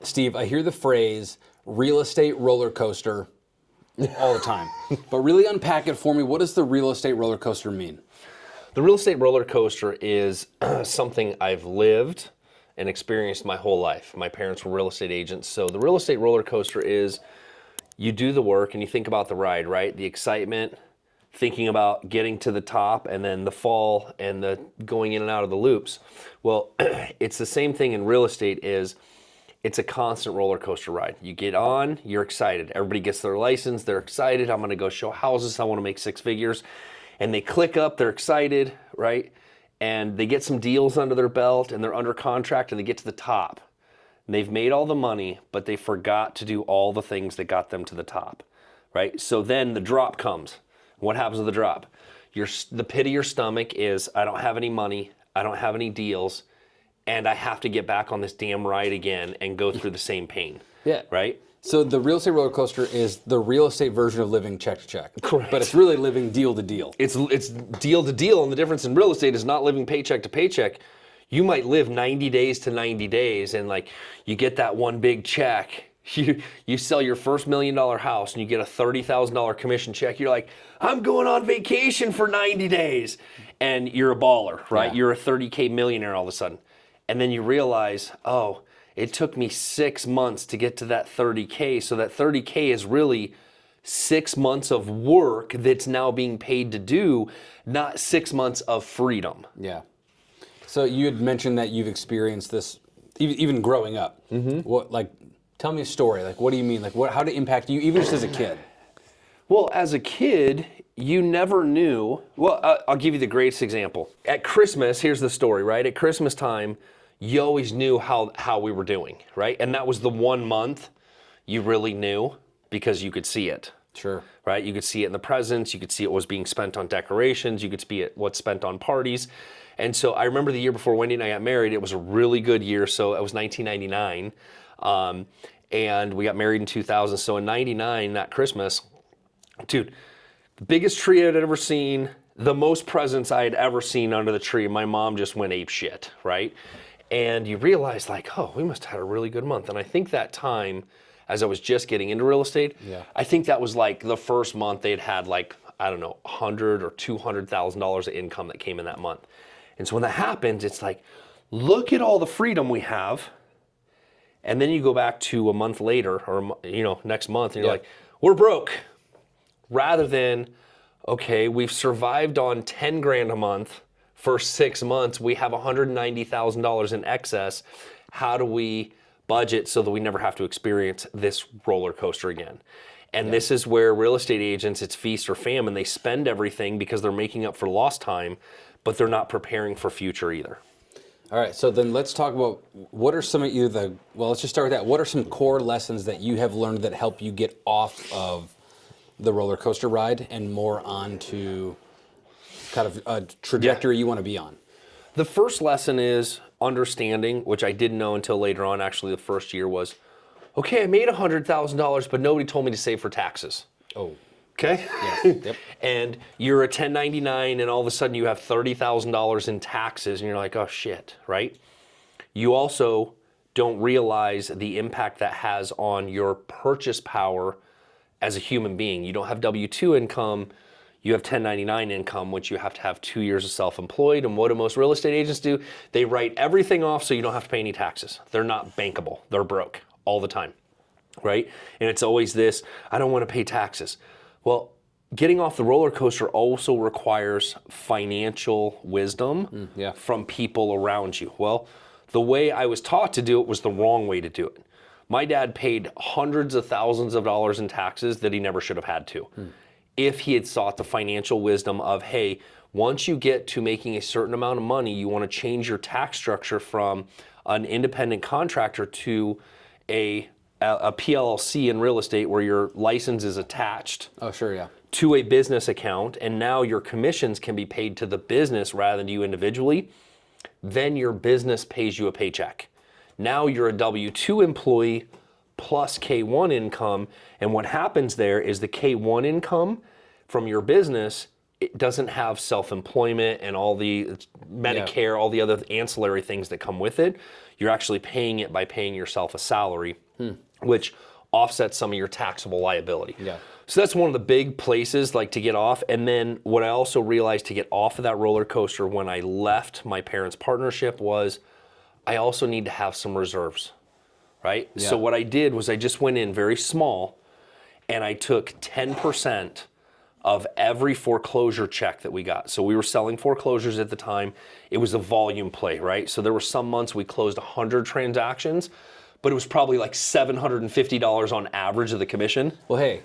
Steve, I hear the phrase real estate roller coaster all the time. But really unpack it for me. What does the real estate roller coaster mean? The real estate roller coaster is something I've lived and experienced my whole life. My parents were real estate agents. So the real estate roller coaster is you do the work and you think about the ride, right? The excitement, thinking about getting to the top, and then the fall and the going in and out of the loops. Well, it's the same thing in real estate. It's a constant roller coaster ride. You get on, you're excited. Everybody gets their license, they're excited. I'm gonna go show houses, I wanna make 6 figures. And they click up, they're excited, right? And they get some deals under their belt and they're under contract and they get to the top. And they've made all the money, but they forgot to do all the things that got them to the top, right? So then the drop comes. What happens with the drop? The pit of your stomach is, I don't have any money, I don't have any deals, and I have to get back on this damn ride again and go through the same pain. Yeah. Right? So the real estate roller coaster is the real estate version of living check to check. Correct. But it's really living deal to deal. It's deal to deal, and the difference in real estate is not living paycheck to paycheck. You might live 90 days to 90 days, and like you get that one big check. You sell your first $1 million house and you get a $30,000 commission check. You're like, I'm going on vacation for 90 days. And you're a baller, right? Yeah. You're a 30K millionaire all of a sudden. And then you realize, oh, it took me 6 months to get to that 30K. So that 30K is really 6 months of work that's now being paid to do, not 6 months of freedom. Yeah. So you had mentioned that you've experienced this even growing up. Mm-hmm. Tell me a story. Like, what do you mean? Like, how did it impact you, even just as a kid? Well, as a kid, you never knew. Well, I'll give you the greatest example. At Christmas, here's the story, right? At Christmas time, you always knew how we were doing, right? And that was the 1 month you really knew because you could see it. Sure. Right? You could see it in the presents. You could see it was being spent on decorations. You could see it what's spent on parties. And so I remember the year before Wendy and I got married, it was a really good year. So it was 1999. And we got married in 2000. So in 99, that Christmas, dude, the biggest tree I'd ever seen, the most presents I had ever seen under the tree. My mom just went ape shit, right? And you realize like, oh, we must have had a really good month. And I think that time, as I was just getting into real estate, I think that was like the first month they'd had like, I don't know, $100,000 or $200,000 of income that came in that month. And so when that happens, it's like, look at all the freedom we have. And then you go back to a month later or, next month and you're like, we're broke. Rather than, okay, we've survived on 10 grand a month for 6 months. We have $190,000 in excess. How do we budget so that we never have to experience this roller coaster again? And this is where real estate agents, it's feast or famine. They spend everything because they're making up for lost time, but they're not preparing for future either. All right, so then let's talk about what are some of let's just start with that. What are some core lessons that you have learned that help you get off of the roller coaster ride and more onto kind of a trajectory you want to be on? The first lesson is understanding, which I didn't know until later on, actually the first year was, okay, I made $100,000, but nobody told me to save for taxes. Oh. Okay? Yes. Yep. And you're a 1099 and all of a sudden you have $30,000 in taxes and you're like, oh shit, right? You also don't realize the impact that has on your purchase power as a human being. You don't have W-2 income, you have 1099 income, which you have to have 2 years of self-employed. And what do most real estate agents do? They write everything off so you don't have to pay any taxes. They're not bankable. They're broke all the time, right? And it's always this, I don't want to pay taxes. Well, getting off the roller coaster also requires financial wisdom from people around you. Well, the way I was taught to do it was the wrong way to do it. My dad paid hundreds of thousands of dollars in taxes that he never should have had to. If he had sought the financial wisdom of, hey, once you get to making a certain amount of money, you want to change your tax structure from an independent contractor to a PLLC in real estate where your license is attached to a business account, and now your commissions can be paid to the business rather than you individually, then your business pays you a paycheck. Now you're a W-2 employee plus K-1 income, and what happens there is the K-1 income from your business, it doesn't have self-employment and all the Medicare, all the other ancillary things that come with it. You're actually paying it by paying yourself a salary, which offsets some of your taxable liability. Yeah. So that's one of the big places like to get off. And then what I also realized to get off of that roller coaster when I left my parents' partnership was I also need to have some reserves, right? Yeah. So what I did was I just went in very small and I took 10% of every foreclosure check that we got. So we were selling foreclosures at the time. It was a volume play, right? So there were some months we closed 100 transactions, but it was probably like $750 on average of the commission. Well, hey,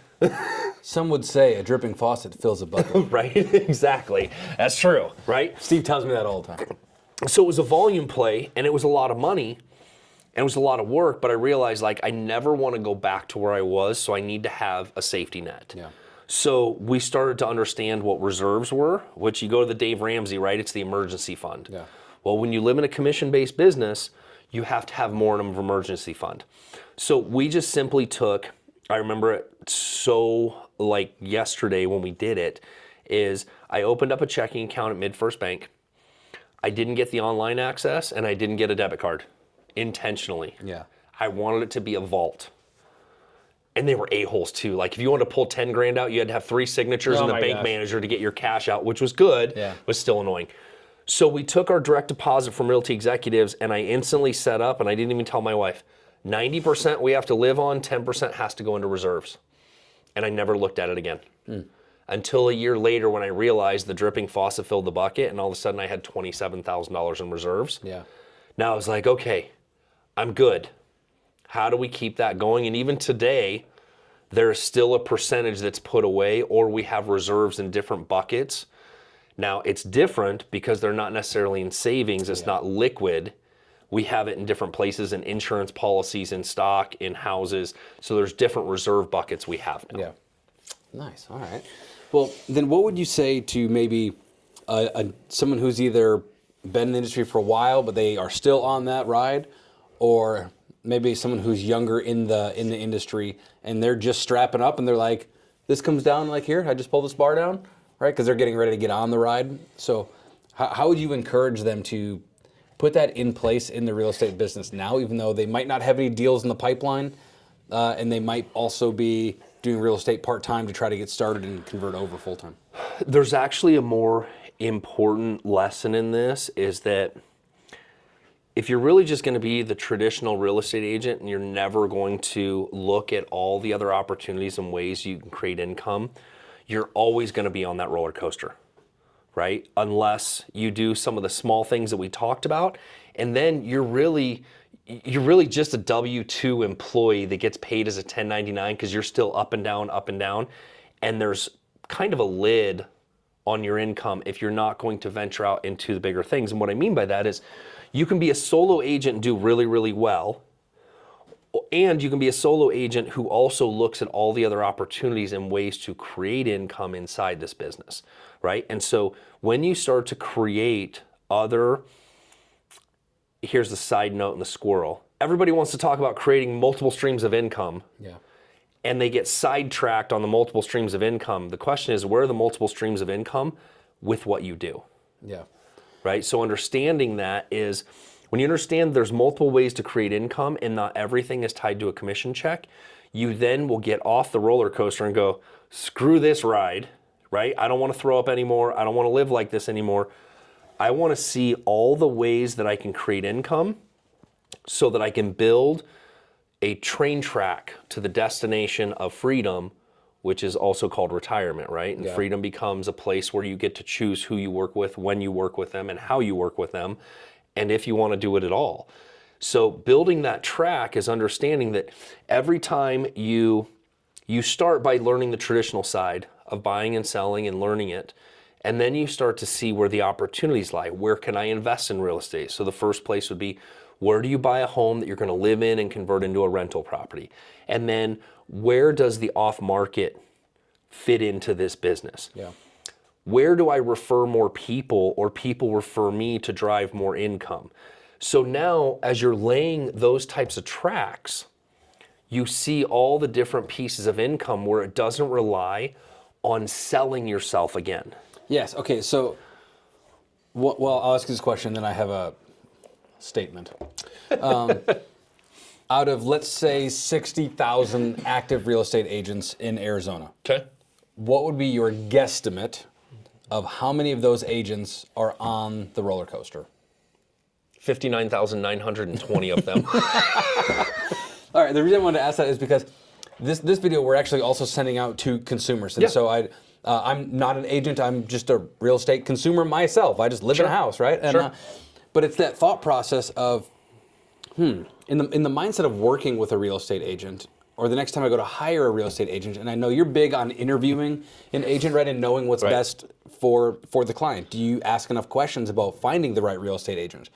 some would say a dripping faucet fills a bucket. Right? Exactly. That's true, right? Steve tells me that all the time. So it was a volume play and it was a lot of money and it was a lot of work, but I realized like I never want to go back to where I was, so I need to have a safety net. Yeah. So we started to understand what reserves were, which you go to the Dave Ramsey, right? It's the emergency fund. Yeah. Well, when you live in a commission-based business, you have to have more in an emergency fund. So we just simply took, I remember it so like yesterday when we did it, is I opened up a checking account at MidFirst Bank. I didn't get the online access and I didn't get a debit card intentionally. Yeah. I wanted it to be a vault. And they were a-holes too. Like if you wanted to pull 10 grand out, you had to have 3 signatures and the bank manager to get your cash out, which was good, but still annoying. So we took our direct deposit from Realty Executives and I instantly set up, and I didn't even tell my wife, 90% we have to live on, 10% has to go into reserves. And I never looked at it again. Until a year later when I realized the dripping faucet filled the bucket and all of a sudden I had $27,000 in reserves. Yeah. Now I was like, okay, I'm good. How do we keep that going? And even today, there's still a percentage that's put away, or we have reserves in different buckets. Now, it's different because they're not necessarily in savings. It's not liquid. We have it in different places, in insurance policies, in stock, in houses. So there's different reserve buckets we have now. Yeah. Nice. All right. Well, then what would you say to maybe someone who's either been in the industry for a while, but they are still on that ride, or maybe someone who's younger in the industry and they're just strapping up and they're like, this comes down like here, I just pull this bar down, right? Because they're getting ready to get on the ride. So how would you encourage them to put that in place in the real estate business now, even though they might not have any deals in the pipeline, and they might also be doing real estate part-time to try to get started and convert over full-time? There's actually a more important lesson in this, is that if you're really just going to be the traditional real estate agent and you're never going to look at all the other opportunities and ways you can create income, you're always going to be on that roller coaster, right? Unless you do some of the small things that we talked about, and then you're really just a W-2 employee that gets paid as a 1099 because you're still up and down, and there's kind of a lid on your income if you're not going to venture out into the bigger things. And what I mean by that is you can be a solo agent and do really, really well, and you can be a solo agent who also looks at all the other opportunities and ways to create income inside this business, right? And so when you start to create here's the side note in the squirrel. Everybody wants to talk about creating multiple streams of income. Yeah. And they get sidetracked on the multiple streams of income. The question is, where are the multiple streams of income with what you do? Yeah. Right? So understanding that is, when you understand there's multiple ways to create income and not everything is tied to a commission check, you then will get off the roller coaster and go, screw this ride, right? I don't want to throw up anymore. I don't want to live like this anymore. I want to see all the ways that I can create income so that I can build a train track to the destination of freedom, which is also called retirement, right? And freedom becomes a place where you get to choose who you work with, when you work with them, and how you work with them, and if you want to do it at all. So building that track is understanding that every time you start by learning the traditional side of buying and selling and learning it, and then you start to see where the opportunities lie. Where can I invest in real estate? So the first place would be, where do you buy a home that you're going to live in and convert into a rental property? And then where does the off-market fit into this business? Yeah. Where do I refer more people, or people refer me to drive more income? So now, as you're laying those types of tracks, you see all the different pieces of income where it doesn't rely on selling yourself again. Yes. Okay. So, well, I'll ask you this question, then I have a statement. Out of, let's say, 60,000 active real estate agents in Arizona, Okay. what would be your guesstimate of how many of those agents are on the roller coaster? 59,920 of them. All right, the reason I wanted to ask that is because this video we're actually also sending out to consumers. And Yeah. so I'm not an agent, I'm just a real estate consumer myself. I just live in a house, right? And, Sure. But it's that thought process of, in the mindset of working with a real estate agent, or the next time I go to hire a real estate agent, and I know you're big on interviewing an agent, right, and knowing what's Right. best for the client. Do you ask enough questions about finding the right real estate agent?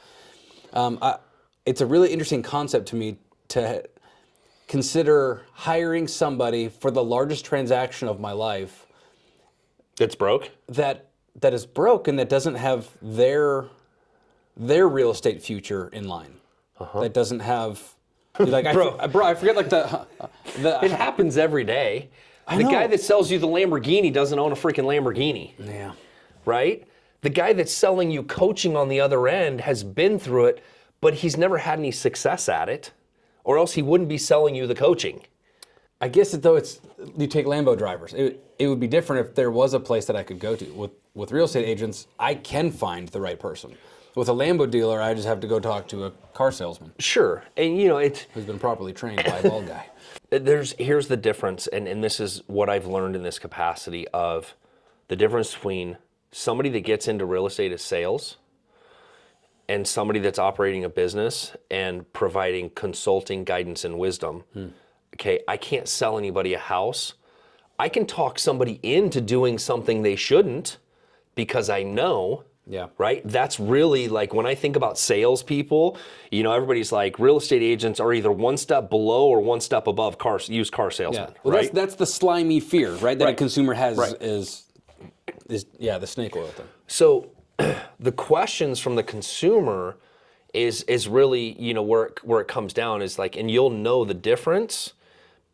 It's a really interesting concept to me to consider hiring somebody for the largest transaction of my life It's broke? that is broke and that doesn't have their real estate future in line. That doesn't have, like, I forget like the It happens every day. I The know. guy that sells you the Lamborghini doesn't own a freaking Lamborghini, yeah. right? The guy that's selling you coaching on the other end has been through it, but he's never had any success at it, or else he wouldn't be selling you the coaching. I guess you take Lambo drivers. It would be different if there was a place that I could go to. With real estate agents, I can find the right person. With a Lambo dealer, I just have to go talk to a car salesman Sure, and it's who's been properly trained by a bald guy. here's the difference, and this is what I've learned in this capacity of the difference between somebody that gets into real estate as sales and somebody that's operating a business and providing consulting, guidance, and wisdom. Okay, I can't sell anybody a house. I can talk somebody into doing something they shouldn't because I know. Yeah. Right? That's really like when I think about salespeople, everybody's like real estate agents are either one step below or one step above used car salesmen. Well, right? that's the slimy fear, right? That a Right. consumer has Right. is the snake oil thing. So the questions from the consumer is really, where it comes down is like, and you'll know the difference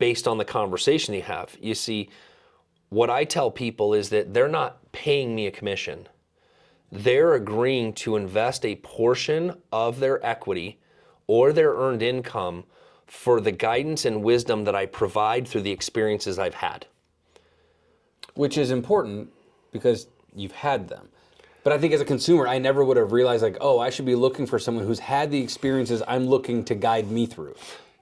based on the conversation you have. You see, what I tell people is that they're not paying me a commission. They're agreeing to invest a portion of their equity or their earned income for the guidance and wisdom that I provide through the experiences I've had. Which is important because you've had them. But I think as a consumer, I never would have realized like, oh, I should be looking for someone who's had the experiences I'm looking to guide me through.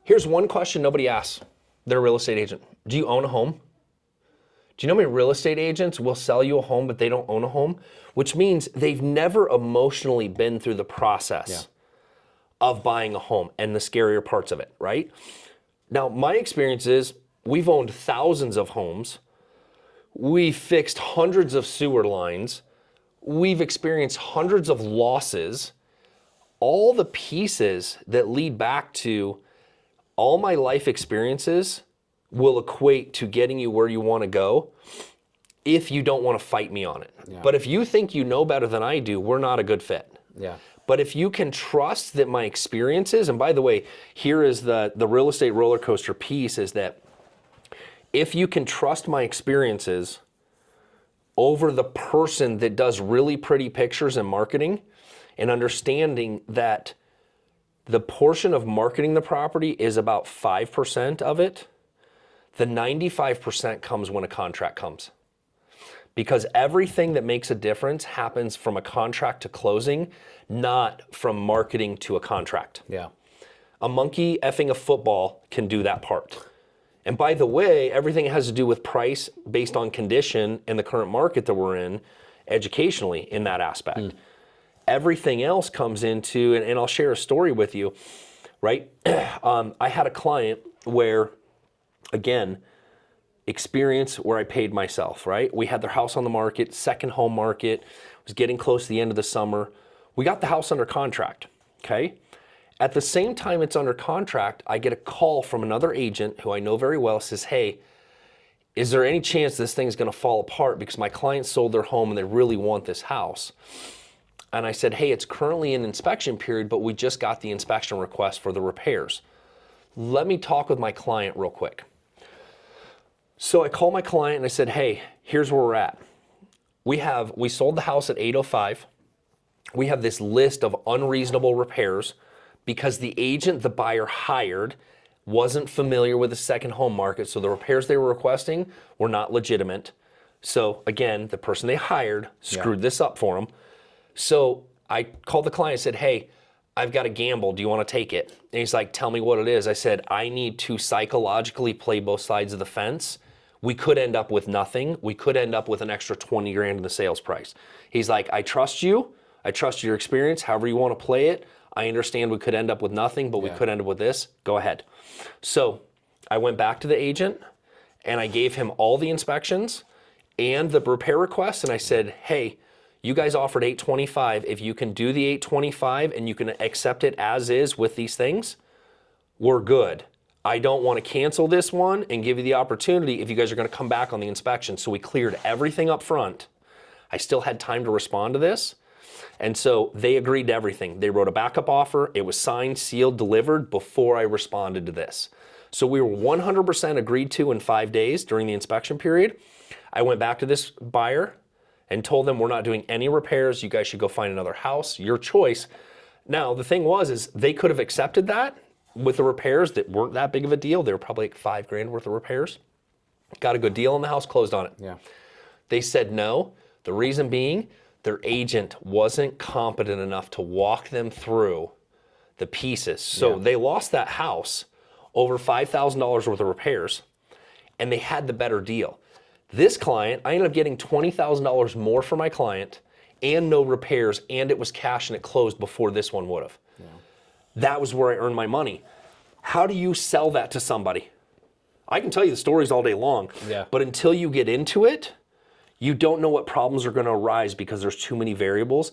Here's one question nobody asks. They're a real estate agent. Do you own a home? Do you know how many real estate agents will sell you a home, but they don't own a home? Which means they've never emotionally been through the process of buying a home and the scarier parts of it, right? Now, my experience is we've owned thousands of homes. We've fixed hundreds of sewer lines. We've experienced hundreds of losses. All the pieces that lead back to all my life experiences will equate to getting you where you want to go if you don't want to fight me on it. Yeah. But if you think you know better than I do, we're not a good fit. Yeah. But if you can trust that my experiences, and by the way, here is the real estate roller coaster piece, is that if you can trust my experiences over the person that does really pretty pictures and marketing, and understanding that the portion of marketing the property is about 5% of it, the 95% comes when a contract comes. Because everything that makes a difference happens from a contract to closing, not from marketing to a contract. Yeah. A monkey effing a football can do that part. And by the way, everything has to do with price based on condition in the current market that we're in, educationally in that aspect. Everything else comes into, and I'll share a story with you, right? I had a client where, again, experience where I paid myself, right? We had their house on the market, second home market, it was getting close to the end of the summer. We got the house under contract, okay? At the same time it's under contract, I get a call from another agent who I know very well, says, hey, is there any chance this thing's gonna fall apart because my client sold their home and they really want this house? And I said, hey, it's currently in inspection period, but we just got the inspection request for the repairs. Let me talk with my client real quick. So I called my client and I said, hey, here's where we're at. We sold the house at 805. We have this list of unreasonable repairs because the agent the buyer hired wasn't familiar with the second home market, so the repairs they were requesting were not legitimate. So again, the person they hired screwed this up for them. So I called the client and said, hey, I've got a gamble. Do you want to take it? And he's like, tell me what it is. I said, I need to psychologically play both sides of the fence. We could end up with nothing. We could end up with an extra 20 grand in the sales price. He's like, I trust you. I trust your experience. However you want to play it. I understand we could end up with nothing, but we could end up with this. Go ahead. So I went back to the agent and I gave him all the inspections and the repair requests. And I said, hey, you guys offered $825. If you can do the $825 and you can accept it as is with these things, we're good. I don't want to cancel this one and give you the opportunity if you guys are going to come back on the inspection. So we cleared everything up front. I still had time to respond to this. And so they agreed to everything. They wrote a backup offer. It was signed, sealed, delivered before I responded to this. So we were 100% agreed to in 5 days during the inspection period. I went back to this buyer and told them we're not doing any repairs. You guys should go find another house, your choice. Now, the thing is they could have accepted that with the repairs that weren't that big of a deal. They were probably like $5 grand worth of repairs. Got a good deal on the house, closed on it. Yeah. They said no. The reason being, their agent wasn't competent enough to walk them through the pieces. So they lost that house over $5,000 worth of repairs, and they had the better deal. This client, I ended up getting $20,000 more for my client and no repairs, and it was cash and it closed before this one would have. Yeah. That was where I earned my money. How do you sell that to somebody? I can tell you the stories all day long, but until you get into it, you don't know what problems are going to arise because there's too many variables.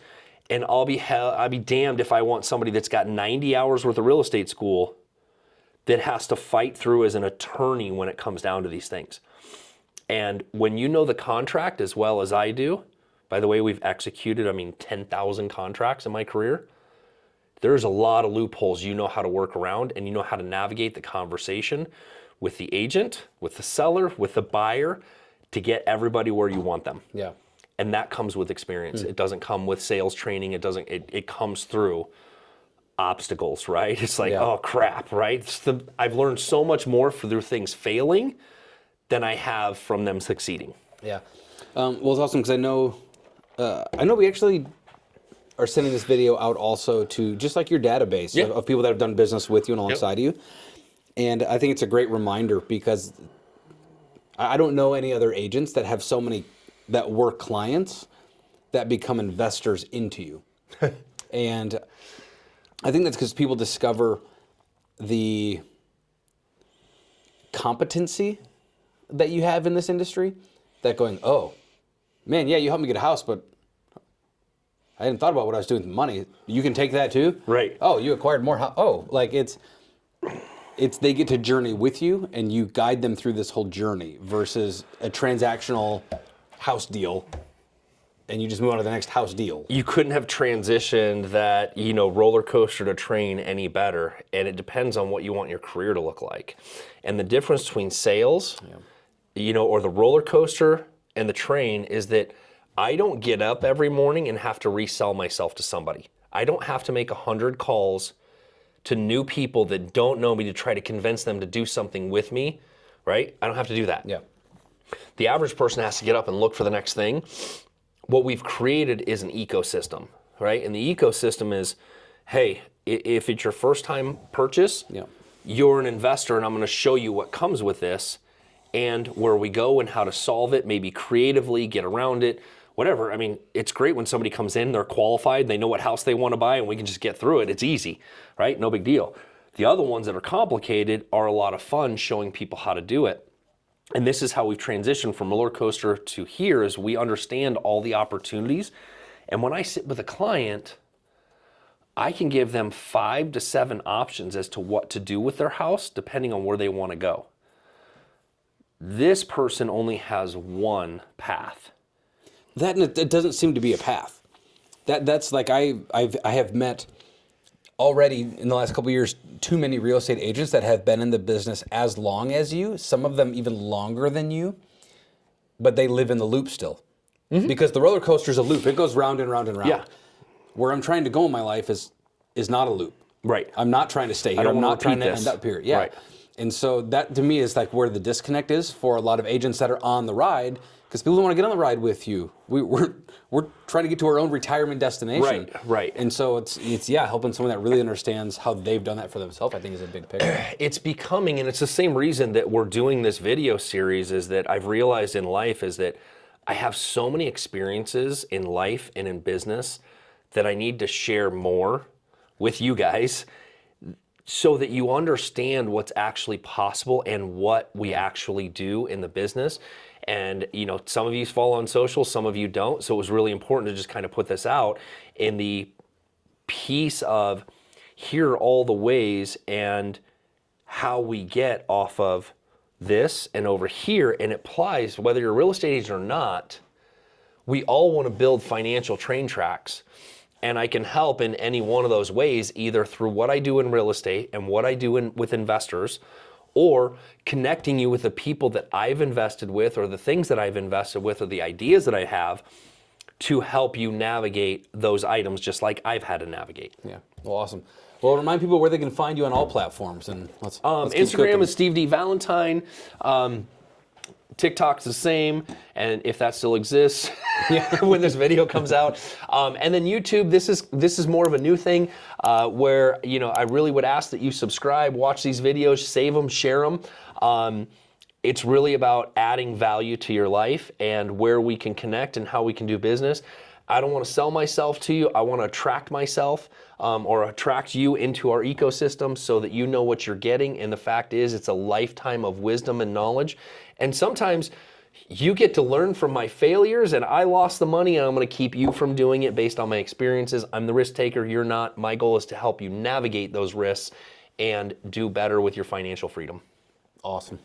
And I'll be damned if I want somebody that's got 90 hours worth of real estate school that has to fight through as an attorney when it comes down to these things. And when you know the contract as well as I do, by the way, we've executed, 10,000 contracts in my career. There's a lot of loopholes you know how to work around, and you know how to navigate the conversation with the agent, with the seller, with the buyer to get everybody where you want them. Yeah. And that comes with experience. It doesn't come with sales training. It comes through obstacles, right? It's like, oh crap, right? I've learned so much more through things failing than I have from them succeeding. Yeah. Well, it's awesome because I know we actually are sending this video out also to just like your database of people that have done business with you and alongside you. And I think it's a great reminder because I don't know any other agents that have so many that were clients that become investors into you. And I think that's because people discover the competency that you have in this industry, that going, oh, man, yeah, you helped me get a house, but I hadn't thought about what I was doing with the money. You can take that too? Right. Oh, you acquired more house. Oh, like it's they get to journey with you and you guide them through this whole journey versus a transactional house deal and you just move on to the next house deal. You couldn't have transitioned that, roller coaster to train any better. And it depends on what you want your career to look like. And the difference between sales, or the roller coaster and the train is that I don't get up every morning and have to resell myself to somebody. I don't have to make 100 calls to new people that don't know me to try to convince them to do something with me, right? I don't have to do that. Yeah. The average person has to get up and look for the next thing. What we've created is an ecosystem, right? And the ecosystem is, hey, if it's your first time purchase, you're an investor and I'm going to show you what comes with this and where we go and how to solve it, maybe creatively get around it, whatever. It's great when somebody comes in, they're qualified, they know what house they want to buy and we can just get through it. It's easy, right? No big deal. The other ones that are complicated are a lot of fun showing people how to do it. And this is how we've transitioned from roller coaster to here is we understand all the opportunities. And when I sit with a client, I can give them 5 to 7 options as to what to do with their house, depending on where they want to go. This person only has one path. It doesn't seem to be a path. That's like I have met already in the last couple of years too many real estate agents that have been in the business as long as you, some of them even longer than you, but they live in the loop still. Mm-hmm. Because the roller coaster is a loop. It goes round and round and round. Yeah. Where I'm trying to go in my life is not a loop. Right. I'm not trying to stay here. don't I'm wanna not trying to repeat end this. up here. Yeah. Right. And so that to me is like where the disconnect is for a lot of agents that are on the ride, because people don't want to get on the ride with you. We're trying to get to our own retirement destination. Right. And so it's helping someone that really understands how they've done that for themselves, I think, is a big picture. It's becoming, and it's the same reason that we're doing this video series, is that I've realized in life is that I have so many experiences in life and in business that I need to share more with you guys so that you understand what's actually possible and what we actually do in the business. And some of you follow on social, some of you don't. So it was really important to just kind of put this out in the piece of here are all the ways and how we get off of this and over here. And it applies whether you're a real estate agent or not. We all want to build financial train tracks. And I can help in any one of those ways, either through what I do in real estate and what I do with investors, or connecting you with the people that I've invested with, or the things that I've invested with, or the ideas that I have to help you navigate those items just like I've had to navigate. Yeah. Well, awesome. Well, remind people where they can find you on all platforms, and let's keep Instagram cooking. is Steve D. Valentine. TikTok's the same, and if that still exists when this video comes out. And then YouTube, this is more of a new thing where I really would ask that you subscribe, watch these videos, save them, share them. It's really about adding value to your life and where we can connect and how we can do business. I don't want to sell myself to you. I want to attract myself or attract you into our ecosystem so that you know what you're getting. And the fact is, it's a lifetime of wisdom and knowledge. And sometimes you get to learn from my failures, and I lost the money, and I'm going to keep you from doing it based on my experiences. I'm the risk taker. You're not. My goal is to help you navigate those risks and do better with your financial freedom. Awesome.